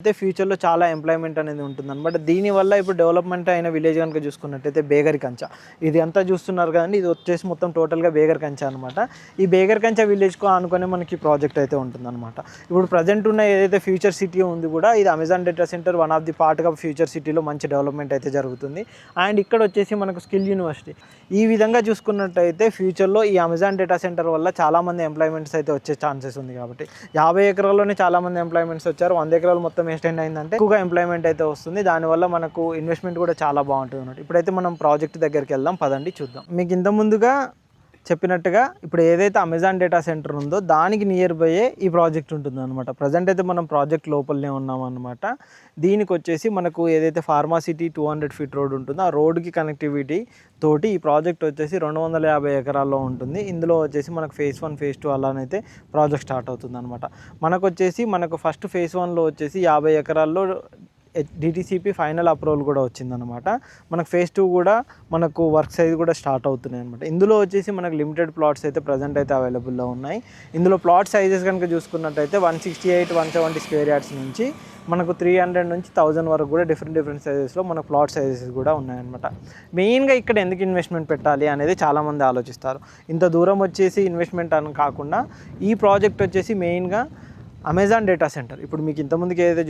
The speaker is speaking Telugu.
అయితే ఫ్యూచర్‌లో చాలా ఎంప్లాయ్‌మెంట్ అనేది ఉంటుందన్నమాట. దీనివల్ల ఇప్పుడు డెవలప్‌మెంట్ అయిన విలేజ్ గనుక చూసుకున్నట్టయితే బేగరి కంచ. ఇది అంతా చూస్తున్నారు కదండీ! ఇది వచ్చేసి మొత్తం టోటల్‌గా బేగరి కంచ అనమాట. ఈ బేగరి కంచ విలేజ్‌కు ఆనుకునే మనకి ప్రాజెక్ట్ అయితే ఉంటుందన్నమాట. ఇప్పుడు ప్రెజెంట్ ఉన్న ఏదైతే ఫ్యూచర్ సిటీ ఉంది కూడా ఇది Amazon data center one of the పార్ట్‌గా ఫ్యూచర్ సిటీలో మంచి డెవలప్‌మెంట్ అయితే జరుగుతుంది. అండ్ ఇక్కడ వచ్చేసి మనకు స్కిల్ యూనివర్సిటీ. ఈ విధంగా చూసుకున్నట్టయితే ఫ్యూచర్‌లో ఈ అమెజాన్ డేటా సెంటర్ వల్ల చాలామంది ఎంప్లాయ్‌మెంట్స్ అయితే వచ్చే ఛాన్సెస్ ఉంది కాబట్టి 50 ఎకరాల్లోనే చాలామంది ఎంప్లాయ్‌మెంట్స్ వచ్చారు. 100 ఎకరాలు మొత్తం ఎక్స్టెండ్ అయిందంటే ఎక్కువగా ఎంప్లాయ్‌మెంట్ అయితే వస్తుంది. దానివల్ల మనకు ఇన్వెస్ట్మెంట్ కూడా చాలా బాగుంటుంది అన్నమాట. ఇప్పుడైతే మనం ప్రాజెక్ట్ దగ్గరికి వెళ్దాం, పదండి చూద్దాం. మీకు ఇంత ముందుగా చెప్పినట్టుగా ఇప్పుడు ఏదైతే అమెజాన్ డేటా సెంటర్ ఉందో దానికి నియర్ బైయే ఈ ప్రాజెక్ట్ ఉంటుంది అనమాట. ప్రజెంట్ అయితే మనం ప్రాజెక్ట్ లోపలనే ఉన్నాం అనమాట. దీనికి వచ్చేసి మనకు ఏదైతే ఫార్మాసిటీ 200 ఫీట్ రోడ్ ఉంటుందో ఆ రోడ్కి కనెక్టివిటీ తోటి ఈ ప్రాజెక్ట్ వచ్చేసి 250 ఎకరాల్లో ఉంటుంది. ఇందులో వచ్చేసి మనకు ఫేజ్ 1 ఫేజ్ 2 అలానైతే ప్రాజెక్ట్ స్టార్ట్ అవుతుంది అనమాట. మనకు ఫస్ట్ ఫేజ్ 1లో వచ్చేసి 50 ఎకరాల్లో డిటిసిపి ఫైనల్ అప్రూవల్ కూడా వచ్చిందనమాట. మనకు ఫేజ్ 2 కూడా మనకు వర్క్స్ అయితే కూడా స్టార్ట్ అవుతున్నాయి అనమాట. ఇందులో వచ్చేసి మనకు లిమిటెడ్ ప్లాట్స్ అయితే ప్రజెంట్ అయితే అవైలబుల్లో ఉన్నాయి. ఇందులో ప్లాట్ సైజెస్ కనుక చూసుకున్నట్టయితే 168, 170 స్క్వేర్ యార్డ్స్ నుంచి మనకు 300 నుంచి 1000 వరకు కూడా డిఫరెంట్ సైజెస్లో మనకు ప్లాట్ సైజెస్ కూడా ఉన్నాయన్నమాట. మెయిన్గా ఇక్కడ ఎందుకు ఇన్వెస్ట్మెంట్ పెట్టాలి అనేది చాలామంది ఆలోచిస్తారు. ఇంత దూరం వచ్చేసి ఇన్వెస్ట్మెంట్ అని కాకుండా ఈ ప్రాజెక్ట్ వచ్చేసి మెయిన్గా అమెజాన్ డేటా సెంటర్. ఇప్పుడు మీకు ఇంతకుముందుకు ఏదైతే